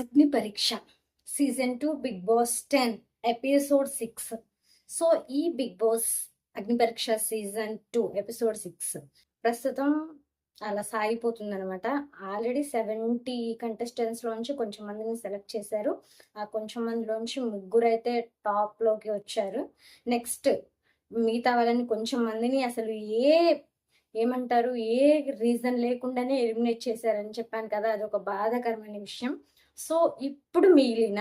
అగ్ని Pariksha season 2 Bigg Boss 10 episode 6. So ఈ Bigg Boss Agni Pariksha season 2 episode 6 ప్రస్తుతం అలా సాగిపోతుంది అనమాట. ఆల్రెడీ 70 కంటెస్టెంట్స్ లోంచి కొంచెం మందిని సెలెక్ట్ చేశారు. ఆ కొంచెం మందిలోంచి ముగ్గురు అయితే టాప్ లోకి వచ్చారు. నెక్స్ట్ మిగతా వాళ్ళని కొంచెం మందిని అసలు ఏమంటారు, ఏ రీజన్ లేకుండానే ఎలిమినేట్ చేశారని చెప్పాను కదా, అది ఒక బాధాకరమైన విషయం. సో ఇప్పుడు మిగిలిన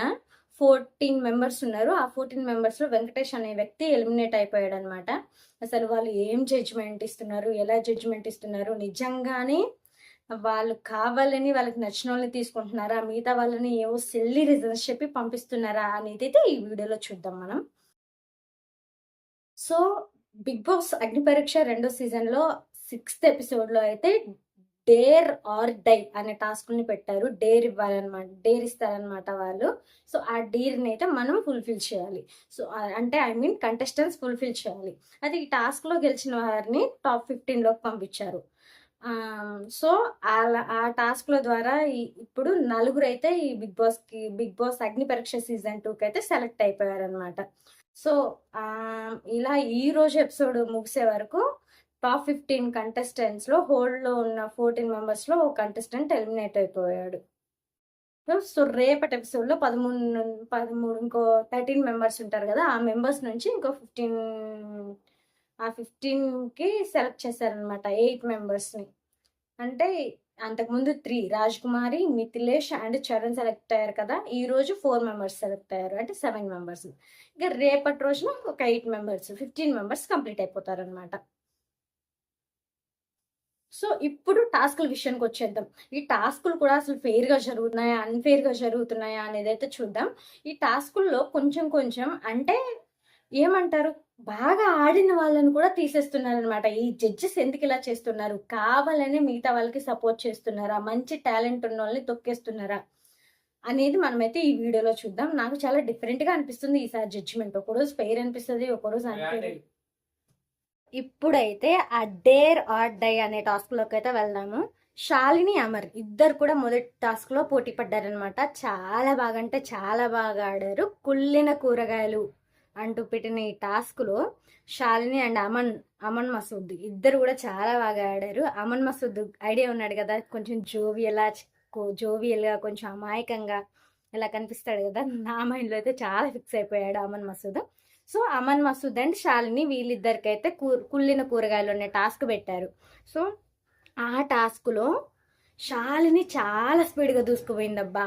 14 మెంబర్స్ ఉన్నారు. ఆ 14 మెంబర్స్ లో వెంకటేష్ అనే వ్యక్తి ఎలిమినేట్ అయిపోయాడు అనమాట. అసలు వాళ్ళు ఏం జడ్జిమెంట్ ఇస్తున్నారు, ఎలా జడ్జిమెంట్ ఇస్తున్నారు, నిజంగానే వాళ్ళు కావాలని వాళ్ళకి నచ్చిన వాళ్ళని తీసుకుంటున్నారా, మిగతా వాళ్ళని ఏవో సిల్లీ రీజన్స్ చెప్పి పంపిస్తున్నారా అనేది అయితే ఈ వీడియోలో చూద్దాం మనం. సో బిగ్ బాస్ అగ్ని పరీక్ష 2వ సీజన్ లో 6th ఎపిసోడ్ లో అయితే డేర్ ఆర్ డై అనే టాస్క్ని పెట్టారు. డేర్ ఇవ్వాలన్నమాట, డేర్ ఇస్తారనమాట వాళ్ళు. సో ఆ డేర్ని అయితే మనం ఫుల్ఫిల్ చేయాలి. సో అంటే ఐ మీన్ కంటెస్టెంట్స్ ఫుల్ఫిల్ చేయాలి. అది ఈ టాస్క్లో గెలిచిన వారిని టాప్ 15లోకి పంపించారు. సో అలా ఆ టాస్క్ల ద్వారా ఇప్పుడు నలుగురు అయితే ఈ Bigg Boss Agni Pariksha season 2కి అయితే సెలెక్ట్ అయిపోయారనమాట. సో ఇలా ఈ రోజు ఎపిసోడ్ ముగిసే వరకు టాప్ 15 కంటెస్టెంట్స్ లో హోల్డ్ లో ఉన్న 14 మెంబర్స్ లో ఒక కంటెస్టెంట్ ఎలిమినేట్ అయిపోయాడు. సో రేపటి ఎపిసోడ్ లో 13 ఇంకో 13 మెంబర్స్ ఉంటారు కదా, ఆ మెంబర్స్ నుంచి ఇంకో 15కి సెలెక్ట్ చేశారనమాట 8 మెంబర్స్ ని. అంటే అంతకుముందు 3 రాజ్ కుమారి, మిథిలేష్ అండ్ చరణ్ సెలెక్ట్ అయ్యారు కదా, ఈ రోజు 4 మెంబర్స్ సెలెక్ట్ అయ్యారు, అంటే 7 మెంబర్స్. ఇక రేపటి రోజున ఒక 8 మెంబర్స్, 15 మెంబర్స్ కంప్లీట్ అయిపోతారు అనమాట. సో ఇప్పుడు టాస్క్ల విషయానికి వచ్చేద్దాం. ఈ టాస్కులు కూడా అసలు ఫెయిర్గా జరుగుతున్నాయా, అన్ఫెయిర్గా జరుగుతున్నాయా అనేది అయితే చూద్దాం. ఈ టాస్కుల్లో కొంచెం కొంచెం అంటే ఏమంటారు, బాగా ఆడిన వాళ్ళని కూడా తీసేస్తున్నారు అనమాట. ఈ జడ్జెస్ ఎందుకు ఇలా చేస్తున్నారు, కావాలని మిగతా వాళ్ళకి సపోర్ట్ చేస్తున్నారా, మంచి టాలెంట్ ఉన్న వాళ్ళని తొక్కేస్తున్నారా అనేది మనమైతే ఈ వీడియోలో చూద్దాం. నాకు చాలా డిఫరెంట్గా అనిపిస్తుంది ఈసారి జడ్జిమెంట్. ఒకరోజు ఫెయిర్ అనిపిస్తుంది, ఒకరోజు అన్ఫెయిర్. ఇప్పుడైతే ఆ డేర్ ఆర్ డై అనే టాస్క్ లోకి అయితే వెళ్దాము. శాలిని, అమర్ ఇద్దరు కూడా మొదటి టాస్క్ లో పోటీ పడ్డారనమాట. చాలా బాగా అంటే చాలా బాగా ఆడారు. కుళ్ళిన కూరగాయలు అంటూ పెట్టిన ఈ టాస్క్ లో శాలిని అండ్ అమన్ మసూద్ ఇద్దరు కూడా చాలా బాగా ఆడారు. అమన్ మసూద్ ఐడియా ఉన్నాడు కదా, కొంచెం జోవియల్ గా కొంచెం అమాయకంగా ఇలా కనిపిస్తాడు కదా, నా మైండ్ లో అయితే చాలా ఫిక్స్ అయిపోయాడు అమన్ మసూద్. సో అమన్ మసూద్ అండ్ శాలిని వీళ్ళిద్దరికైతే కుళ్ళిన కూరగాయలు అనే టాస్క్ పెట్టారు. సో ఆ టాస్క్లో శాలిని చాలా స్పీడ్గా దూసుకుపోయింది అబ్బా.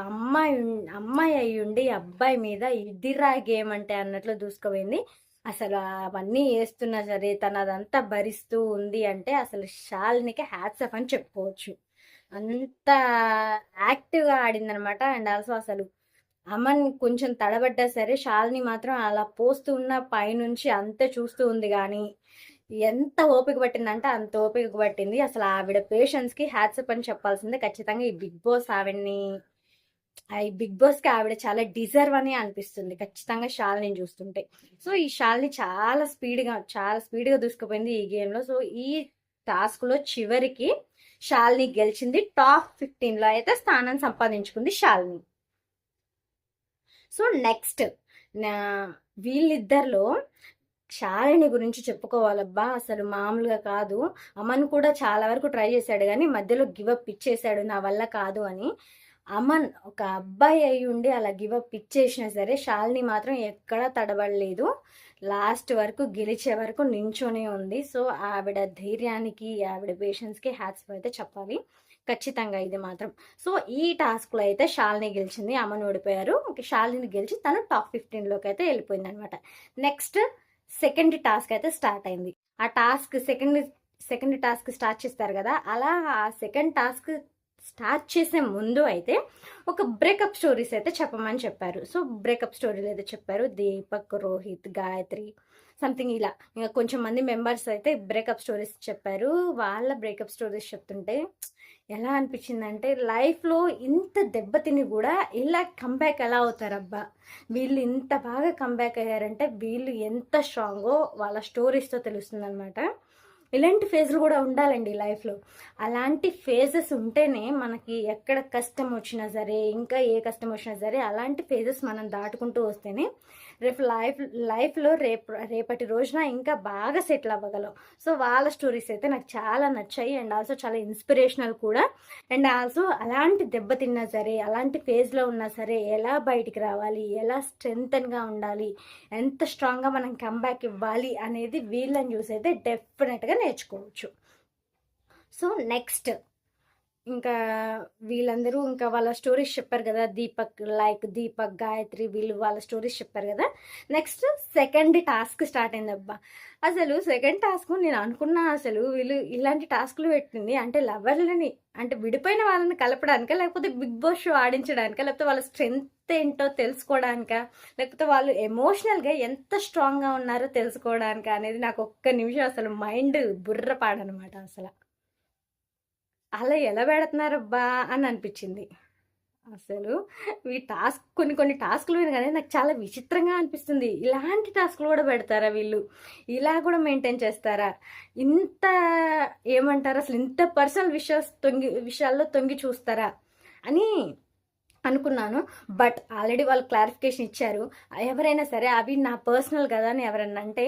అమ్మాయి అయ్యుండి అబ్బాయి మీద ఇదిరా గేమ్ అంటే అన్నట్లు దూసుకుపోయింది. అసలు అవన్నీ వేస్తున్నా సరే తను అదంతా భరిస్తూ ఉంది అంటే అసలు శాలినికి హ్యాట్స్ ఆఫ్ అని చెప్పుకోవచ్చు. అంత యాక్టివ్గా ఆడిందనమాట. అండ్ ఆల్సో అసలు అమన్ కొంచెం తడబడ్డా సరే శాలిని మాత్రం అలా పోస్తూ ఉన్న పైనుంచి అంతే చూస్తూ ఉంది. కానీ ఎంత ఓపిక పట్టిందంటే అంత ఓపిక పట్టింది. అసలు ఆవిడ పేషెన్స్కి హ్యాట్స్ అని చెప్పాల్సిందే ఖచ్చితంగా. ఈ బిగ్ బాస్కి ఆవిడ చాలా డిజర్వ్ అని అనిపిస్తుంది ఖచ్చితంగా శాలిని చూస్తుంటే. సో ఈ శాలిని చాలా స్పీడ్గా దూసుకుపోయింది ఈ గేమ్లో. సో ఈ టాస్క్లో చివరికి శాలిని గెలిచింది. టాప్ 15లో అయితే స్థానం సంపాదించుకుంది శాలిని. సో నెక్స్ట్ వీళ్ళిద్దరిలో శాలిని గురించి చెప్పుకోవాలబ్బా, అసలు మామూలుగా కాదు. అమన్ కూడా చాలా వరకు ట్రై చేశాడు కానీ మధ్యలో గివప్ ఇచ్చేసాడు, నా వల్ల కాదు అని. అమన్ ఒక అబ్బాయి అయి ఉండి అలా గివప్ ఇచ్చేసినా సరే శాలిని మాత్రం ఎక్కడా తడబడలేదు. లాస్ట్ వరకు గెలిచే వరకు నించోనే ఉంది. సో ఆవిడ ధైర్యానికి ఆవిడ పేషెన్స్కి హ్యాట్స్ అయితే చెప్పాలి ఖచ్చితంగా ఇది మాత్రం. సో ఈ టాస్క్లో అయితే శాలిని గెలిచింది, అమన్ ఓడిపోయారు. శాలిని గెలిచి తను టాప్ 15లోకి అయితే వెళ్ళిపోయింది అనమాట. నెక్స్ట్ సెకండ్ టాస్క్ అయితే స్టార్ట్ అయింది. ఆ టాస్క్ సెకండ్ టాస్క్ స్టార్ట్ చేస్తారు కదా, అలా ఆ సెకండ్ టాస్క్ స్టార్ట్ చేసే ముందు అయితే ఒక బ్రేకప్ స్టోరీస్ అయితే చెప్పమని చెప్పారు. సో బ్రేకప్ స్టోరీలు అయితే చెప్పారు. దీపక్, రోహిత్, గాయత్రి సంథింగ్ ఇలా ఇంకా కొంచెం మంది మెంబర్స్ అయితే బ్రేకప్ స్టోరీస్ చెప్పారు. వాళ్ళ బ్రేకప్ స్టోరీస్ చెప్తుంటే ఎలా అనిపించిందంటే, లైఫ్లో ఇంత దెబ్బతిని కూడా ఇలా కంబ్యాక్ ఎలా అవుతారబ్బా, వీళ్ళు ఇంత బాగా కంబ్యాక్ అయ్యారంటే వీళ్ళు ఎంత స్ట్రాంగో వాళ్ళ స్టోరీస్తో తెలుస్తుంది అనమాట. ఇలాంటి ఫేజ్లు కూడా ఉండాలండి లైఫ్లో. అలాంటి ఫేజెస్ ఉంటేనే మనకి ఎక్కడ కష్టం వచ్చినా సరే, ఇంకా ఏ కష్టం వచ్చినా సరే, అలాంటి ఫేజెస్ మనం దాటుకుంటూ వస్తేనే రేపు లైఫ్లో రేపటి రోజున ఇంకా బాగా సెటిల్ అవ్వగలం. సో వాళ్ళ స్టోరీస్ అయితే నాకు చాలా నచ్చాయి అండ్ ఆల్సో చాలా ఇన్స్పిరేషనల్ కూడా. అండ్ ఆల్సో అలాంటి దెబ్బతిన్నా సరే, అలాంటి ఫేజ్లో ఉన్నా సరే ఎలా బయటికి రావాలి, ఎలా స్ట్రెంగ్తన్గా ఉండాలి, ఎంత స్ట్రాంగ్గా మనం కంబ్యాక్ ఇవ్వాలి అనేది వీళ్ళని చూసి అయితే డెఫినెట్గా నేర్చుకోవచ్చు. సో నెక్స్ట్ ఇంకా వీళ్ళందరూ ఇంకా వాళ్ళ స్టోరీస్ చెప్పారు కదా, దీపక్, గాయత్రి, వీళ్ళు వాళ్ళ స్టోరీస్ చెప్పారు కదా. నెక్స్ట్ సెకండ్ టాస్క్ స్టార్ట్ అయింది అబ్బా. అసలు సెకండ్ టాస్క్ నేను అనుకున్నా, అసలు వీళ్ళు ఇలాంటి టాస్క్లు పెట్టింది అంటే లవర్లని అంటే విడిపోయిన వాళ్ళని కలపడానికా, లేకపోతే బిగ్ బాస్ షో ఆడించడానికా, లేకపోతే వాళ్ళ స్ట్రెంగ్త్ ఏంటో తెలుసుకోవడానికా, లేకపోతే వాళ్ళు ఎమోషనల్గా ఎంత స్ట్రాంగ్గా ఉన్నారో తెలుసుకోవడానికా అనేది నాకు ఒక్క నిమిషం అసలు మైండ్ బుర్రపాడనమాట. అసలు అలా ఎలా పెడుతున్నారబ్బా అని అనిపించింది. అసలు ఈ కొన్ని టాస్క్లు వినగానే నాకు చాలా విచిత్రంగా అనిపిస్తుంది. ఇలాంటి టాస్క్లు కూడా పెడతారా వీళ్ళు? ఇలా కూడా మెయింటైన్ చేస్తారా? ఇంత ఏమంటారు, అసలు ఇంత పర్సనల్ విషయాల్లో తొంగి చూస్తారా అని అనుకున్నాను. బట్ ఆల్రెడీ వాళ్ళు క్లారిఫికేషన్ ఇచ్చారు. ఎవరైనా సరే అవి నా పర్సనల్ కదా అని ఎవరన్నా అంటే,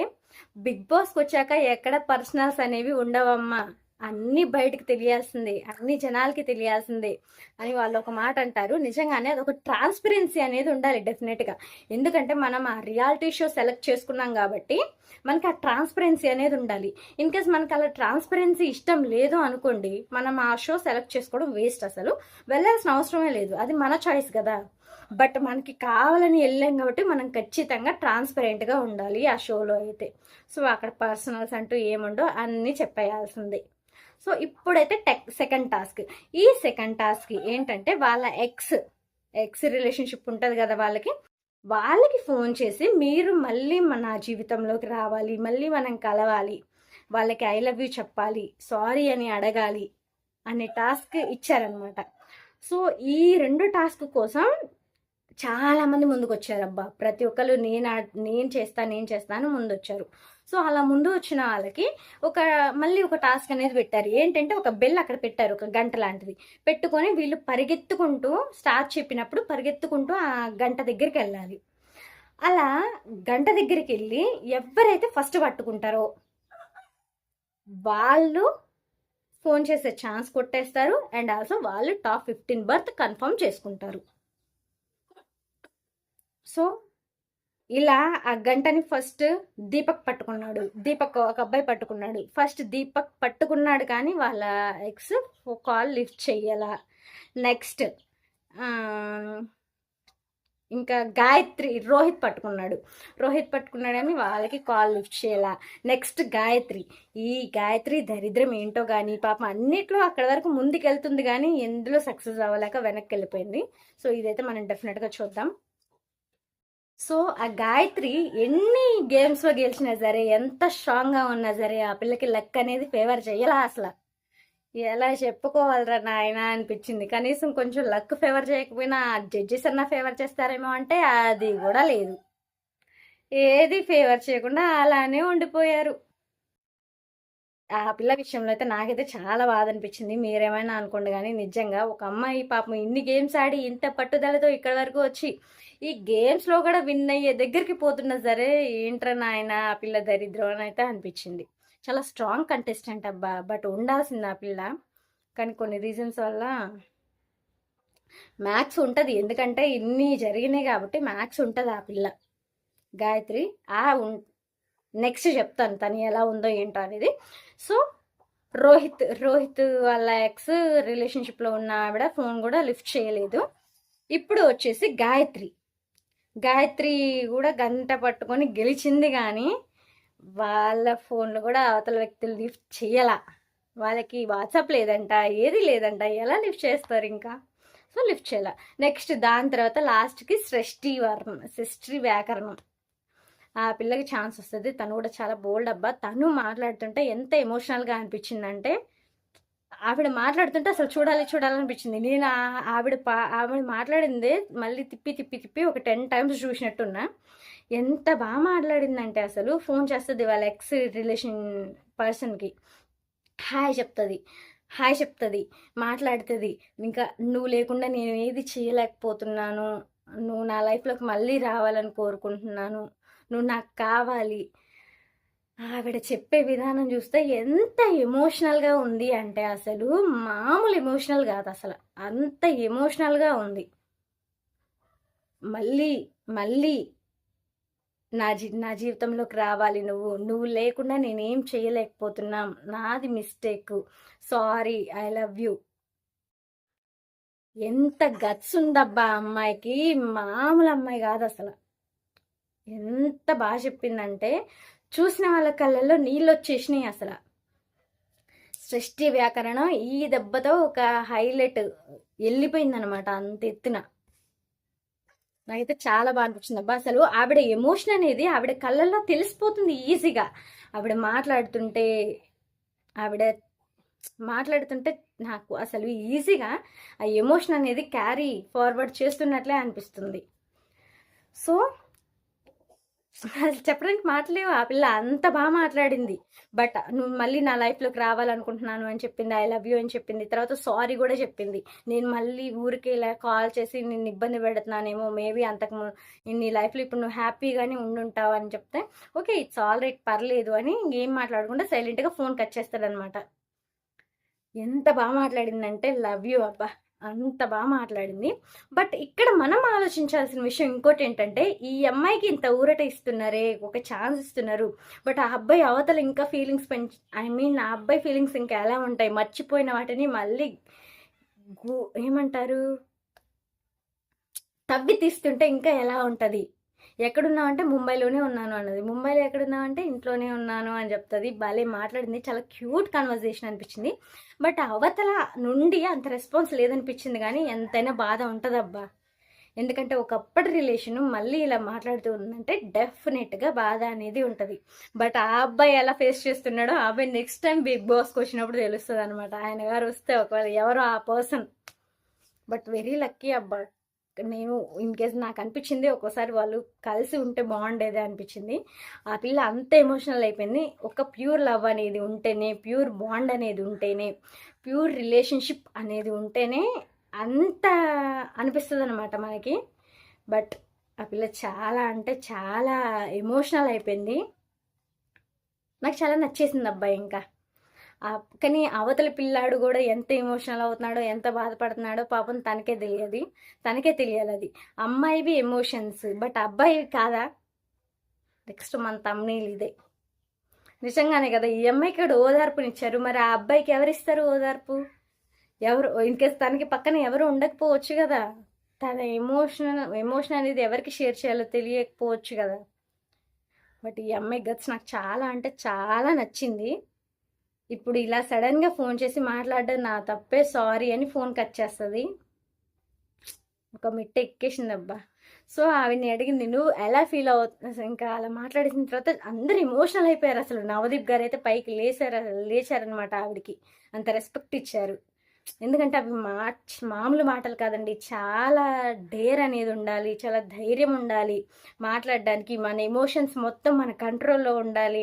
బిగ్ బాస్కి వచ్చాక ఎక్కడ పర్సనల్స్ అనేవి ఉండవమ్మా, అన్నీ బయటకు తెలియాల్సిందే, అన్ని జనాలకి తెలియాల్సిందే అని వాళ్ళు ఒక మాట అంటారు. నిజంగానే అదొక ట్రాన్స్పరెన్సీ అనేది ఉండాలి డెఫినెట్గా. ఎందుకంటే మనం ఆ రియాలిటీ షో సెలెక్ట్ చేసుకున్నాం కాబట్టి మనకి ఆ ట్రాన్స్పరెన్సీ అనేది ఉండాలి. ఇన్ కేస్ మనకి అలా ట్రాన్స్పరెన్సీ ఇష్టం లేదు అనుకోండి, మనం ఆ షో సెలెక్ట్ చేసుకోవడం వేస్ట్. అసలు వెళ్ళాల్సిన అవసరమే లేదు, అది మన చాయిస్ కదా. బట్ మనకి కావాలని వెళ్ళాం కాబట్టి మనం ఖచ్చితంగా ట్రాన్స్పరెంట్గా ఉండాలి ఆ షోలో అయితే. సో అక్కడ పర్సనల్స్ అంటూ ఏముండో అన్నీ చెప్పేయాల్సిందే. సో ఇప్పుడైతే సెకండ్ టాస్క్. ఈ సెకండ్ టాస్క్ ఏంటంటే వాళ్ళ ఎక్స్ రిలేషన్షిప్ ఉంటుంది కదా, వాళ్ళకి ఫోన్ చేసి మీరు మళ్ళీ మన జీవితంలోకి రావాలి, మళ్ళీ మనం కలవాలి, వాళ్ళకి ఐ లవ్ యూ చెప్పాలి, సారీ అని అడగాలి అనే టాస్క్ ఇచ్చారనమాట. సో ఈ రెండు టాస్క్ కోసం చాలా మంది ముందుకు వచ్చారబ్బా. ప్రతి ఒక్కరు నేను చేస్తాను ముందు వచ్చారు. సో అలా ముందు వచ్చిన వాళ్ళకి మళ్ళీ ఒక టాస్క్ అనేది పెట్టారు. ఏంటంటే ఒక బెల్ అక్కడ పెట్టారు, ఒక గంట లాంటిది పెట్టుకొని వీళ్ళు పరిగెత్తుకుంటూ స్టార్ట్ చెప్పినప్పుడు పరిగెత్తుకుంటూ ఆ గంట దగ్గరికి వెళ్ళాలి. అలా గంట దగ్గరికి వెళ్ళి ఎవరైతే ఫస్ట్ పట్టుకుంటారో వాళ్ళు ఫోన్ చేసే ఛాన్స్ కొట్టేస్తారు. అండ్ ఆల్సో వాళ్ళు టాప్ 15 బర్త్ కన్ఫర్మ్ చేసుకుంటారు. సో ఇలా ఆ గంటని ఫస్ట్ దీపక్ ఒక అబ్బాయి పట్టుకున్నాడు. ఫస్ట్ దీపక్ పట్టుకున్నాడు కానీ వాళ్ళ ఎక్స్ కాల్ లిఫ్ట్ చెయ్యాల. నెక్స్ట్ ఇంకా రోహిత్ పట్టుకున్నాడు కానీ వాళ్ళకి కాల్ లిఫ్ట్ చేయాల. నెక్స్ట్ ఈ గాయత్రి దరిద్రం ఏంటో కానీ పాపం అన్నిట్లో అక్కడ వరకు ముందుకెళ్తుంది కానీ ఎందులో సక్సెస్ అవ్వలేక వెనక్కి వెళ్ళిపోయింది. సో ఇదైతే మనం డెఫినెట్గా చూద్దాం. సో ఆ గాయత్రి ఎన్ని గేమ్స్లో గెలిచినా సరే, ఎంత స్ట్రాంగ్గా ఉన్నా సరే, ఆ పిల్లకి లక్ అనేది ఫేవర్ చేయాలా. అసలు ఎలా చెప్పుకోవాలరా నాయన అనిపించింది. కనీసం కొంచెం లక్ ఫేవర్ చేయకపోయినా జడ్జెస్ అన్నా ఫేవర్ చేస్తారేమో అంటే అది కూడా లేదు. ఏది ఫేవర్ చేయకుండా అలానే ఉండిపోయారు. ఆ పిల్ల విషయంలో అయితే నాకైతే చాలా బాధ అనిపించింది. మీరేమైనా అనుకోండి కానీ నిజంగా ఒక అమ్మాయి పాపం ఇన్ని గేమ్స్ ఆడి ఇంత పట్టుదలతో ఇక్కడ వరకు వచ్చి ఈ గేమ్స్లో కూడా విన్ అయ్యే దగ్గరికి పోతున్నా సరే, ఏంట్రా నాయన ఆ పిల్ల దరిద్రం అని అయితే అనిపించింది. చాలా స్ట్రాంగ్ కంటెస్టెంట్ అబ్బా, బట్ ఉండాల్సింది ఆ పిల్ల. కానీ కొన్ని రీజన్స్ వల్ల మ్యాథ్స్ ఉంటుంది, ఎందుకంటే ఇన్ని జరిగినాయి కాబట్టి మ్యాథ్స్ ఉంటుంది ఆ పిల్ల గాయత్రి. నెక్స్ట్ చెప్తాను తను ఎలా ఉందో ఏంటో అనేది. సో రోహిత్ వాళ్ళ ఎక్స్ రిలేషన్షిప్లో ఉన్న ఆవిడ ఫోన్ కూడా లిఫ్ట్ చేయలేదు. ఇప్పుడు వచ్చేసి గాయత్రి కూడా గంట పట్టుకొని గెలిచింది కానీ వాళ్ళ ఫోన్లు కూడా అవతల వ్యక్తులు లిఫ్ట్ చేయాల. వాళ్ళకి వాట్సాప్ లేదంట, ఏది లేదంట, ఎలా లిఫ్ట్ చేస్తారు ఇంకా. సో లిఫ్ట్ చేయాల. నెక్స్ట్ దాని తర్వాత లాస్ట్కి సృష్టి వ్యాకరణం. ఆ పిల్లకి ఛాన్స్ వస్తుంది. తను కూడా చాలా బోల్డ్ అబ్బా. తను మాట్లాడుతుంటే ఎంత ఎమోషనల్గా అనిపించిందంటే ఆవిడ మాట్లాడుతుంటే అసలు చూడాలి చూడాలనిపించింది. నేను ఆవిడ మాట్లాడిందే మళ్ళీ తిప్పి తిప్పి తిప్పి ఒక 10 టైమ్స్ చూసినట్టున్నా. ఎంత బాగా మాట్లాడిందంటే అసలు ఫోన్ చేస్తుంది వాళ్ళ ఎక్స్ రిలేషన్ పర్సన్కి, హాయ్ చెప్తుంది, మాట్లాడుతుంది. ఇంకా నువ్వు లేకుండా నేను ఏది చేయలేకపోతున్నాను, నువ్వు నా లైఫ్లోకి మళ్ళీ రావాలని కోరుకుంటున్నాను, నువ్వు నాకు కావాలి. ఆవిడ చెప్పే విధానం చూస్తే ఎంత ఎమోషనల్గా ఉంది అంటే అసలు మామూలు ఎమోషనల్ కాదు, అసలు అంత ఎమోషనల్గా ఉంది. మళ్ళీ మళ్ళీ నా జీవితంలోకి రావాలి, నువ్వు లేకుండా నేనేం చేయలేకపోతున్నా, నాది mistake, sorry, I love you. ఎంత గట్స్ ఉందబ్బా అమ్మాయికి, మామూలు అమ్మాయి కాదు అసలు. ఎంత బాగా చెప్పిందంటే చూసిన వాళ్ళ కళ్ళల్లో నీళ్ళు వచ్చేసినాయి అసలు. సృష్టి వ్యాకరణం ఈ దెబ్బతో ఒక హైలైట్ వెళ్ళిపోయిందనమాట అంత ఎత్తున. నాకైతే చాలా బాగా అనిపించింది అబ్బా. అసలు ఆవిడ ఎమోషన్ అనేది ఆవిడ కళ్ళల్లో తెలిసిపోతుంది ఈజీగా. ఆవిడ మాట్లాడుతుంటే నాకు అసలు ఈజీగా ఆ ఎమోషన్ అనేది క్యారీ ఫార్వర్డ్ చేస్తున్నట్లే అనిపిస్తుంది. సో అసలు చెప్పడానికి మాటలేవు, ఆ పిల్ల అంత బాగా మాట్లాడింది. బట్ నువ్వు మళ్ళీ నా లైఫ్లోకి రావాలనుకుంటున్నాను అని చెప్పింది, ఐ లవ్ యూ అని చెప్పింది, తర్వాత సారీ కూడా చెప్పింది. నేను మళ్ళీ ఊరికి ఇలా కాల్ చేసి నిన్ను ఇబ్బంది పెడుతున్నానేమో, మేబీ అంతకు నీ లైఫ్లో ఇప్పుడు నువ్వు హ్యాపీగానే ఉండుంటావు అని చెప్తే ఓకే ఇట్స్ ఆల్ రైట్, పర్లేదు అని ఏం మాట్లాడకుండా సైలెంట్గా ఫోన్ కట్ చేస్తాడనమాట. ఎంత బాగా మాట్లాడిందంటే లవ్ యూ అబ్బా, అంత బాగా మాట్లాడింది. బట్ ఇక్కడ మనం ఆలోచించాల్సిన విషయం ఇంకోటి ఏంటంటే, ఈ అమ్మాయికి ఇంత ఊరట ఇస్తున్నారే, ఒక ఛాన్స్ ఇస్తున్నారు, బట్ ఆ అబ్బాయి అవతల ఇంకా ఫీలింగ్స్ ఆ అబ్బాయి ఫీలింగ్స్ ఇంకా ఎలా ఉంటాయి, మర్చిపోయిన వాటిని మళ్ళీ ఏమంటారు తవ్వి తీస్తుంటే ఇంకా ఎలా ఉంటుంది. ఎక్కడున్నావు అంటే ముంబైలోనే ఉన్నాను అన్నది, ముంబైలో ఎక్కడున్నావు అంటే ఇంట్లోనే ఉన్నాను అని చెప్తుంది. భలే మాట్లాడింది, చాలా క్యూట్ కన్వర్జేషన్ అనిపించింది. బట్ అవతల నుండి అంత రెస్పాన్స్ లేదనిపించింది, కానీ ఎంతైనా బాధ ఉంటుందబ్బా. ఎందుకంటే ఒకప్పటి రిలేషన్ మళ్ళీ ఇలా మాట్లాడుతూ ఉందంటే డెఫినెట్గా బాధ అనేది ఉంటుంది. బట్ ఆ అబ్బాయి ఎలా ఫేస్ చేస్తున్నాడో ఆ అబ్బాయి నెక్స్ట్ టైం బిగ్ బాస్కి వచ్చినప్పుడు తెలుస్తుంది అనమాట. ఆయన గారు వస్తే ఒకవేళ ఎవరో ఆ పర్సన్. బట్ వెరీ లక్కీ అబ్బా. నేను ఇన్ కేస్ నాకు అనిపించింది ఒక్కోసారి వాళ్ళు కలిసి ఉంటే బాగుండేది అనిపించింది. ఆ పిల్ల అంత ఎమోషనల్ అయిపోయింది. ఒక ప్యూర్ లవ్ అనేది ఉంటేనే, ప్యూర్ బాండ్ అనేది ఉంటేనే, ప్యూర్ రిలేషన్షిప్ అనేది ఉంటేనే అంత అనిపిస్తుంది అనమాట మనకి. బట్ ఆ పిల్ల చాలా అంటే చాలా ఎమోషనల్ అయిపోయింది. నాకు చాలా నచ్చేసింది అబ్బాయి. ఇంకా కానీ అవతల పిల్లాడు కూడా ఎంత ఎమోషనల్ అవుతున్నాడో, ఎంత బాధపడుతున్నాడో పాపం తనకే తెలియాలి అది. అమ్మాయివి ఎమోషన్స్, బట్ అబ్బాయివి కాదా? నెక్స్ట్ మన తమ్మునీళ్ళు ఇదే. నిజంగానే కదా, ఈ అమ్మాయికి కూడా ఓదార్పునిచ్చారు, మరి ఆ అబ్బాయికి ఎవరిస్తారు ఓదార్పు? ఎవరు ఇన్కేస్ తనకి పక్కన ఎవరు ఉండకపోవచ్చు కదా, తన ఎమోషన్ అనేది ఎవరికి షేర్ చేయాలో తెలియకపోవచ్చు కదా. బట్ ఈ అమ్మాయి గట్స్ నాకు చాలా అంటే చాలా నచ్చింది. ఇప్పుడు ఇలా సడన్గా ఫోన్ చేసి మాట్లాడడం నా తప్పే, సారీ అని ఫోన్ కట్ చేస్తుంది. ఒక మిట్ట ఎక్కేసిందబ్బా. సో ఆవిడని అడిగింది నువ్వు ఎలా ఫీల్ అవుతుంది, ఇంకా అలా మాట్లాడేసిన తర్వాత అందరు ఎమోషనల్ అయిపోయారు. అసలు నవదీప్ గారు అయితే పైకి లేచారనమాట. ఆవిడకి అంత రెస్పెక్ట్ ఇచ్చారు. ఎందుకంటే అవి మామూలు మాటలు కాదండి, చాలా డేర్ అనేది ఉండాలి, చాలా ధైర్యం ఉండాలి మాట్లాడడానికి. మన ఎమోషన్స్ మొత్తం మన కంట్రోల్లో ఉండాలి.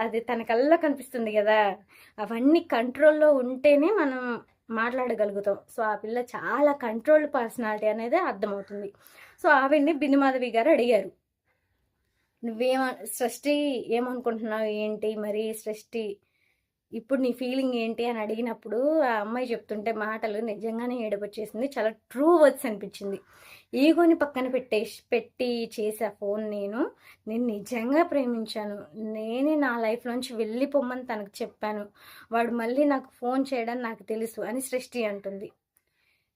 అది తన కళ్ళలో కనిపిస్తుంది కదా, అవన్నీ కంట్రోల్లో ఉంటేనే మనం మాట్లాడగలుగుతాం. సో ఆ పిల్ల చాలా కంట్రోల్డ్ పర్సనాలిటీ అనేది అర్థమవుతుంది. సో ఆవిడ్ని బిందుమాధవి గారు అడిగారు, సృష్టి ఏమనుకుంటున్నావు ఏంటి మరి సృష్టి, ఇప్పుడు నీ ఫీలింగ్ ఏంటి అని అడిగినప్పుడు ఆ అమ్మాయి చెప్తుంటే మాటలు నిజంగానే ఏడుపొచ్చేసింది. చాలా ట్రూ వర్డ్స్ అనిపించింది. ఈగోని పక్కన పెట్టి చేసే ఫోన్ నేను నిజంగా ప్రేమించాను, నేనే నా లైఫ్లోంచి వెళ్ళిపోమ్మని తనకు చెప్పాను, వాడు మళ్ళీ నాకు ఫోన్ చేయడం నాకు తెలుసు అని సృష్టి అంటుంది.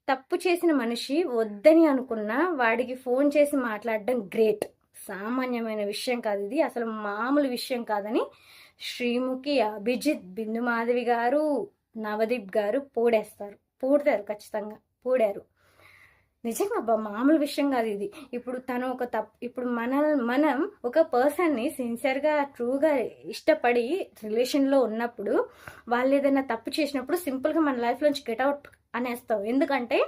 తప్పు చేసిన మనిషి వద్దని అనుకున్నా వాడికి ఫోన్ చేసి మాట్లాడడం గ్రేట్, సామాన్యమైన విషయం కాదు, ఇది అసలు మామూలు విషయం కాదని శ్రీముఖి, అభిజిత్, బిందుమాధవి గారు, నవదీప్ గారు పూడతారు, ఖచ్చితంగా పూడారు. నిజంగా అబ్బా! మామూలు విషయం కాదు ఇది. ఇప్పుడు తను ఒక ఇప్పుడు మనం ఒక పర్సన్‌ని సిన్సియర్‌గా, ట్రూగా ఇష్టపడి రిలేషన్‌లో ఉన్నప్పుడు, వాళ్ళేదైనా తప్పు చేసినప్పుడు సింపుల్‌గా మన లైఫ్‌లోంచి గెట్ ఔట్ అనేస్తాం. ఎందుకంటే,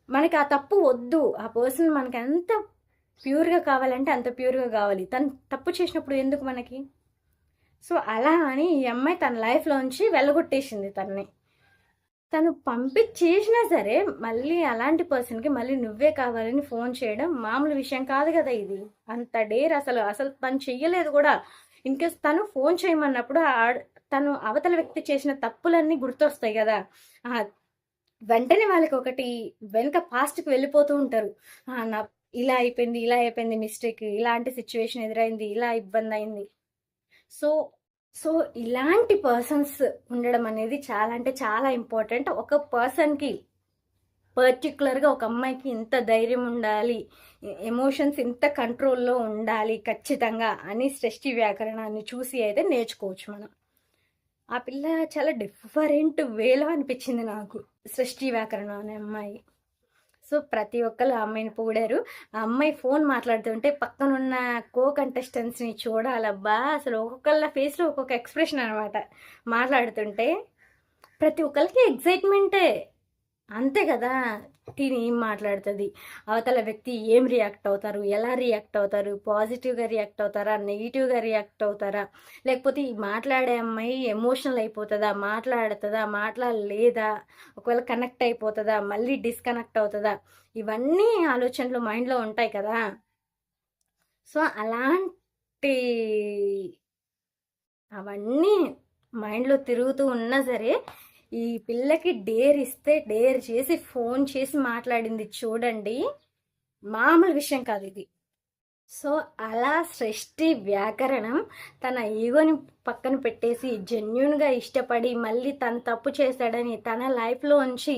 మనకి ఆ తప్పు వద్దు. ఆ పర్సన్ మనకి ఎంత ప్యూర్‌గా కావాలంటే అంత ప్యూర్‌గా కావాలి. తను తప్పు చేసినప్పుడు ఎందుకు మనకి? సో, అలా అని ఈ అమ్మాయి తన లైఫ్‌లోంచి వెళ్ళగొట్టేసింది తనని. తను పంపించేసినా సరే మళ్ళీ అలాంటి పర్సన్‌కి మళ్ళీ నువ్వే కావాలని ఫోన్ చేయడం మామూలు విషయం కాదు కదా ఇది. అంత డేర్ అసలు తను చెయ్యలేదు కూడా. ఇన్‌కేస్ తను ఫోన్ చేయమన్నప్పుడు తను అవతల వ్యక్తి చేసిన తప్పులన్నీ గుర్తొస్తాయి కదా! ఆహ్, వెంటనే వాళ్ళకొకటి వెనక పాస్ట్‌కి వెళ్ళిపోతూ ఉంటారు. నా ఇలా అయిపోయింది మిస్టేక్. ఇలాంటి సిట్యుయేషన్ ఎదురైంది. ఇలా ఇబ్బందయింది. సో సో, ఇలాంటి పర్సన్స్ ఉండడం అనేది చాలా అంటే చాలా ఇంపార్టెంట్. ఒక పర్సన్‌కి పర్టిక్యులర్‌గా ఒక అమ్మాయికి ఇంత ధైర్యం ఉండాలి, ఎమోషన్స్ ఇంత కంట్రోల్‌లో ఉండాలి ఖచ్చితంగా అని సృష్టి వ్యాకరణాన్ని చూసి అయితే నేర్చుకోవచ్చు మనం. ఆ పిల్ల చాలా డిఫరెంట్ వేలో అనిపించింది నాకు. సృష్టి వ్యాకరణం అనే అమ్మాయి. సో, ప్రతి ఒక్కళ్ళు ఆ అమ్మాయిని పొగిడారు. ఆ అమ్మాయి ఫోన్ మాట్లాడుతుంటే పక్కనున్న కంటెస్టెంట్స్‌ని చూడాలబ్బా! అసలు ఒక్కొక్కళ్ళ ఫేస్‌లో ఒక్కొక్క ఎక్స్‌ప్రెషన్ అనమాట. మాట్లాడుతుంటే ప్రతి ఒక్కళ్ళకి ఎక్సైట్‌మెంటే. అంతే కదా! తిని ఏం మాట్లాడుతది? అవతల వ్యక్తి ఏం రియాక్ట్ అవుతారు? ఎలా రియాక్ట్ అవుతారు? పాజిటివ్‌గా రియాక్ట్ అవుతారా? నెగెటివ్‌గా రియాక్ట్ అవుతారా? లేకపోతే ఈ మాట్లాడే అమ్మాయి ఎమోషనల్ అయిపోతదా? మాట్లాడతదా? మాట్లాడలేదా? ఒకవేళ కనెక్ట్ అయిపోతదా? మళ్ళీ డిస్కనెక్ట్ అవుతదా? ఇవన్నీ ఆలోచనలు మైండ్‌లో ఉంటాయి కదా! సో, అలాంటి అవన్నీ మైండ్‌లో తిరుగుతూ ఉన్నా సరే, ఈ పిల్లకి డేర్ ఇస్తే డేర్ చేసి ఫోన్ చేసి మాట్లాడింది చూడండి. మామూలు విషయం కాదు ఇది. సో, అలా సృష్టి వ్యాకరణం తన ఈగోని పక్కన పెట్టేసి జెన్యూన్‌గా ఇష్టపడి మళ్ళీ తను తప్పు చేశాడని తన లైఫ్‌లోంచి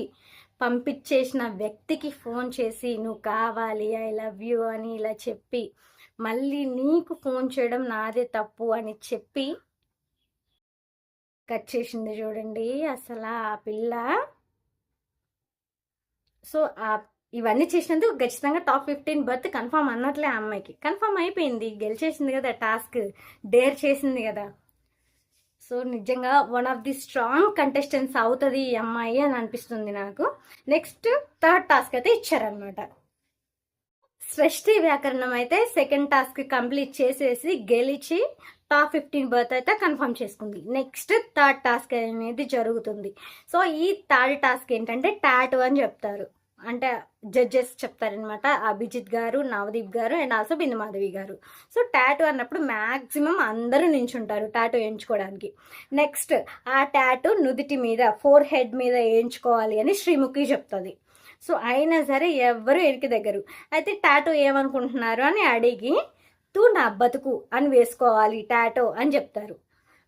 పంపించేసిన వ్యక్తికి ఫోన్ చేసి నువ్వు కావాలి, ఐ లవ్ యూ అని ఇలా చెప్పి, మళ్ళీ నీకు ఫోన్ చేయడం నాదే తప్పు అని చెప్పి కట్ చేసింది చూడండి. అసలు ఆ పిల్ల సో, ఇవన్నీ చేసినందుకు ఖచ్చితంగా టాప్ 15 బర్త్ కన్ఫర్మ్ అన్నట్లే ఆ అమ్మాయికి. కన్ఫర్మ్ అయిపోయింది. గెలిచేసింది కదా టాస్క్. డేర్ చేసింది కదా! సో, నిజంగా one of the strong contestants అవుతుంది ఈ అమ్మాయి అని అనిపిస్తుంది నాకు. నెక్స్ట్ థర్డ్ టాస్క్ అయితే ఇచ్చారనమాట. సృష్టి వ్యాకరణం అయితే సెకండ్ టాస్క్ కంప్లీట్ చేసేసి గెలిచి టాప్ 15 బర్త్ అయితే కన్ఫర్మ్ చేసుకుంది. నెక్స్ట్ థర్డ్ టాస్క్ అనేది జరుగుతుంది. సో, ఈ థర్డ్ టాస్క్ ఏంటంటే టాటూ అని చెప్తారు. అంటే జడ్జెస్ చెప్తారనమాట. అభిజిత్ గారు, నవదీప్ గారు అండ్ ఆల్సో బిందు మాధవి గారు. సో, టాటూ అన్నప్పుడు మ్యాక్సిమం అందరూ నించుంటారు టాటూ వేయించుకోవడానికి. నెక్స్ట్ ఆ టాటూ నుదిటి మీద, ఫోర్ హెడ్ మీద వేయించుకోవాలి అని శ్రీముఖి చెప్తుంది. సో, అయినా సరే ఎవ్వరు వెనక్కి దగ్గరు. అయితే టాటూ ఏమనుకుంటున్నారు అని అడిగి తూ నా బతుకు అని వేసుకోవాలి టాటో అని చెప్తారు.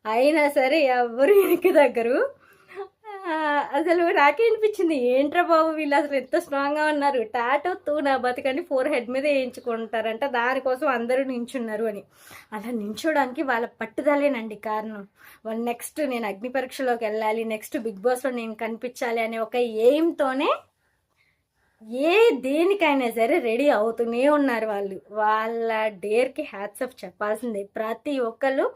అయినా సరే ఎవ్వరు వెనక్కి దగ్గరు. అసలు నాకే అనిపించింది ఏంట్రా బాబు వీళ్ళు అసలు ఎంత స్ట్రాంగ్గా ఉన్నారు. టాటో తూ నా బతుకని ఫోర్ హెడ్ మీద వేయించుకుంటారంట, దానికోసం అందరూ నించున్నారు అని. అలా నించోడానికి వాళ్ళ పట్టుదలేనండి కారణం. వాళ్ళు నెక్స్ట్ నేను అగ్ని పరీక్షలోకి వెళ్ళాలి, నెక్స్ట్ బిగ్ బాస్లో నేను కనిపించాలి అనే ఒక ఎయిమ్తోనే దేనికైనా సరే రెడీ అవుతూనే ఉన్నారు వాళ్ళు. వాళ్ళ డేర్కి హ్యాట్స్ ఆఫ్ చెప్పాల్సిందే. ప్రతి ఒక్కళ్ళు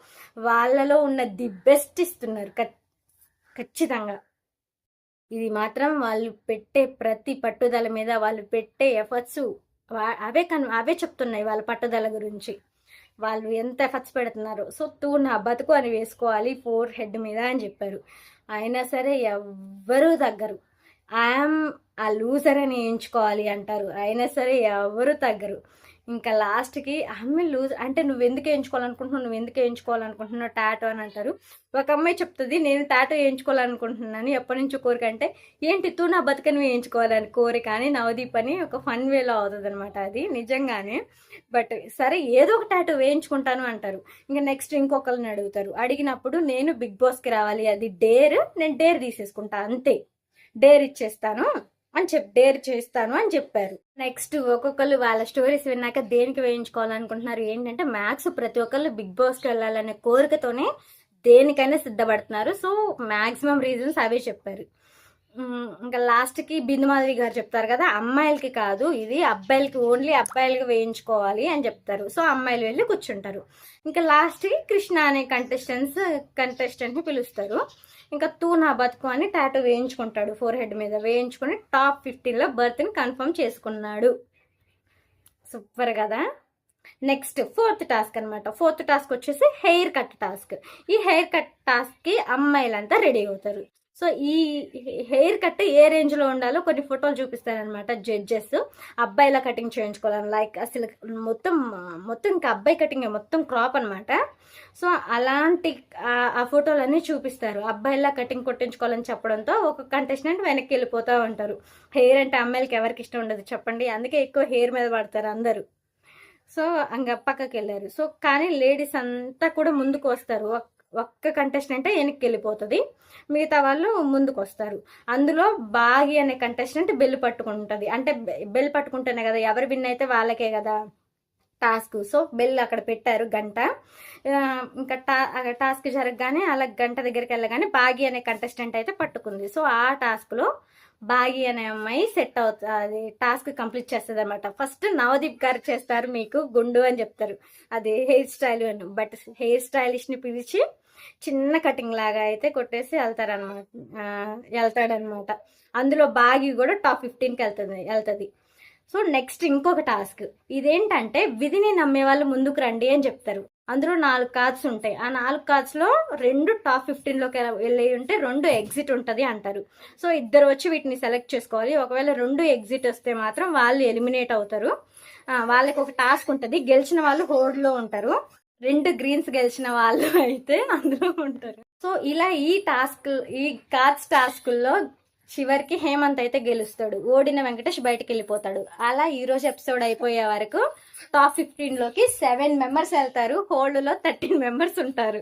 వాళ్ళలో ఉన్న ది బెస్ట్ ఇస్తున్నారు ఖచ్చితంగా. ఇది మాత్రం వాళ్ళు పెట్టే ప్రతి పట్టుదల మీద, వాళ్ళు పెట్టే ఎఫర్ట్స్ అవే చెప్తున్నాయి వాళ్ళ పట్టుదల గురించి. వాళ్ళు ఎంత ఎఫర్ట్స్ పెడుతున్నారు. సో, తూ నా బతుకు అని వేసుకోవాలి ఫోర్ హెడ్ మీద అని చెప్పారు. అయినా సరే ఎవ్వరూ తగ్గరు. ఐఎమ్ ఆ లూజర్ అని ఎంచుకోవాలి అంటారు. అయినా సరే ఎవరు తగ్గరు. ఇంకా లాస్ట్కి ఆమె లూజ్ అంటే నువ్వు ఎందుకు వేయించుకోవాలనుకుంటున్నావు టాటో అని అంటారు. ఒక అమ్మాయి చెప్తుంది నేను టాటో వేయించుకోవాలనుకుంటున్నాను ఎప్పటి నుంచో కోరిక అంటే, ఏంటి తూ నా బతుకని వేయించుకోవాలని కోరిక అని నవదీప్ అని ఒక ఫన్ వేలో అవుతుంది అనమాట అది నిజంగానే. బట్ సరే ఏదో ఒక టాటో వేయించుకుంటాను అంటారు. ఇంకా నెక్స్ట్ ఇంకొకరిని అడుగుతారు. అడిగినప్పుడు నేను బిగ్ బాస్కి రావాలి, అది డేర్, నేను డేర్ తీసేసుకుంటా అంతే, డేర్ ఇచ్చేస్తాను అని డేర్ చేస్తాను అని చెప్పారు. నెక్స్ట్ ఒక్కొక్కరు వాళ్ళ స్టోరీస్ విన్నాక దేనికి వేయించుకోవాలనుకుంటున్నారు ఏంటంటే, మ్యాథ్స్ ప్రతి ఒక్కళ్ళు బిగ్ బాస్కి వెళ్ళాలనే కోరికతోనే దేనికైనా సిద్ధపడుతున్నారు. సో, మ్యాక్సిమం రీజన్స్ అవే చెప్పారు. ఇంకా లాస్ట్కి బిందు మాధవి గారు చెప్తారు కదా, అమ్మాయిలకి కాదు ఇది, అబ్బాయిలకి, ఓన్లీ అబ్బాయిలకి వేయించుకోవాలి అని చెప్తారు. సో అమ్మాయిలు వెళ్ళి కూర్చుంటారు. ఇంకా లాస్ట్కి కృష్ణ అనే కంటెస్టెంట్ని పిలుస్తారు. ఇంకా తూ నా బతుకు అని టాటూ వేయించుకుంటాడు, ఫోర్ హెడ్ మీద వేయించుకుని టాప్ 15లో బర్త్ని కన్ఫర్మ్ చేసుకున్నాడు. సూపర్ కదా. నెక్స్ట్ ఫోర్త్ టాస్క్ అనమాట. ఫోర్త్ టాస్క్ వచ్చేసి హెయిర్ కట్ టాస్క్. ఈ హెయిర్ కట్ టాస్క్కి అమ్మాయిలంతా రెడీ అవుతారు. సో ఈ హెయిర్ కట్ ఏ రేంజ్లో ఉండాలో కొన్ని ఫోటోలు చూపిస్తారనమాట జడ్జెస్. అబ్బాయిలా కటింగ్ చేయించుకోవాలని, లైక్ అసలు మొత్తం ఇంకా అబ్బాయి కటింగ్ మొత్తం క్రాప్ అనమాట. సో అలాంటి ఆ ఫోటోలన్నీ చూపిస్తారు. అబ్బాయిలా కటింగ్ కొట్టించుకోవాలని చెప్పడంతో ఒక కంటెస్టెంట్ వెనక్కి వెళ్ళిపోతూ ఉంటారు. హెయిర్ అంటే అమ్మాయిలకి ఎవరికి ఇష్టం ఉండదు చెప్పండి, అందుకే ఎక్కువ హెయిర్ మీద పడతారు అందరూ. సో ఇంకా పక్కకి వెళ్ళారు. సో కానీ లేడీస్ అంతా కూడా ముందుకు వస్తారు. ఒక్క కంటెస్టెంట్ వెనక్కి వెళ్ళిపోతుంది, మిగతా వాళ్ళు ముందుకు వస్తారు. అందులో బాగి అనే కంటెస్టెంట్ బెల్ పట్టుకుంటుంది. అంటే బెల్ పట్టుకుంటేనే కదా, ఎవరు విన్ అయితే వాళ్ళకే కదా టాస్క్. సో బెల్ అక్కడ పెట్టారు, గంట. ఇంకా టాస్క్ జరగగానే అలా గంట దగ్గరికి వెళ్ళగానే బాగి అనే కంటెస్టెంట్ అయితే పట్టుకుంది. సో ఆ టాస్క్లో బాగి అనే అమ్మాయి సెట్ అవుతుంది, అది టాస్క్ కంప్లీట్ చేస్తుంది అనమాట. ఫస్ట్ నవదీప్ గారు చేస్తారు, మీకు గుండు అని చెప్తారు, అది హెయిర్ స్టైల్ అని. బట్ హెయిర్ స్టైలిష్ని పిలిచి చిన్న కటింగ్ లాగా అయితే కొట్టేసి వెళ్తాడనమాట. అందులో బాగి కూడా టాప్ 15కి వెళ్తుంది. సో నెక్స్ట్ ఇంకొక టాస్క్. ఇదేంటంటే విధిని నమ్మే వాళ్ళు ముందుకు రండి అని చెప్తారు. అందులో 4 కార్డ్స్ ఉంటాయి. ఆ 4 కార్డ్స్లో 2 టాప్ 15లోకి వెళ్ళి ఉంటే 2 ఎగ్జిట్ ఉంటుంది అంటారు. సో ఇద్దరు వచ్చి వీటిని సెలెక్ట్ చేసుకోవాలి. ఒకవేళ 2 ఎగ్జిట్ వస్తే మాత్రం వాళ్ళు ఎలిమినేట్ అవుతారు. వాళ్ళకి ఒక టాస్క్ ఉంటుంది, గెలిచిన వాళ్ళు హోల్డ్లో ఉంటారు. 2 గ్రీన్స్ గెలిచిన వాళ్ళు అయితే అందులో ఉంటారు. సో ఇలా ఈ కార్డ్స్ టాస్కుల్లో చివరికి హేమంత్ అయితే గెలుస్తాడు, ఓడిన వెంకటేష్ బయటకు వెళ్ళిపోతాడు. అలా ఈరోజు ఎపిసోడ్ అయిపోయే వరకు టాప్ 15లోకి 7 మెంబర్స్ వెళ్తారు, హోల్డ్లో 13 మెంబర్స్ ఉంటారు.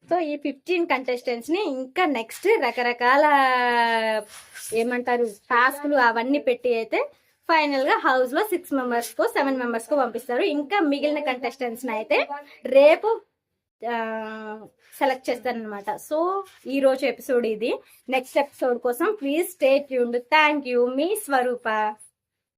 సో ఈ 15 కంటెస్టెంట్స్ని ఇంకా నెక్స్ట్ రకరకాల ఏమంటారు టాస్క్లు అవన్నీ పెట్టి అయితే ఫైనల్గా హౌస్లో 6 మెంబర్స్కో 7 మెంబర్స్కో పంపిస్తారు. ఇంకా మిగిలిన కంటెస్టెంట్స్ని అయితే రేపు సెలెక్ట్ చేస్తారనమాట. సో ఈ రోజు ఎపిసోడ్ ఇది. నెక్స్ట్ ఎపిసోడ్ కోసం please stay tuned. Thank you, మీ స్వరూప.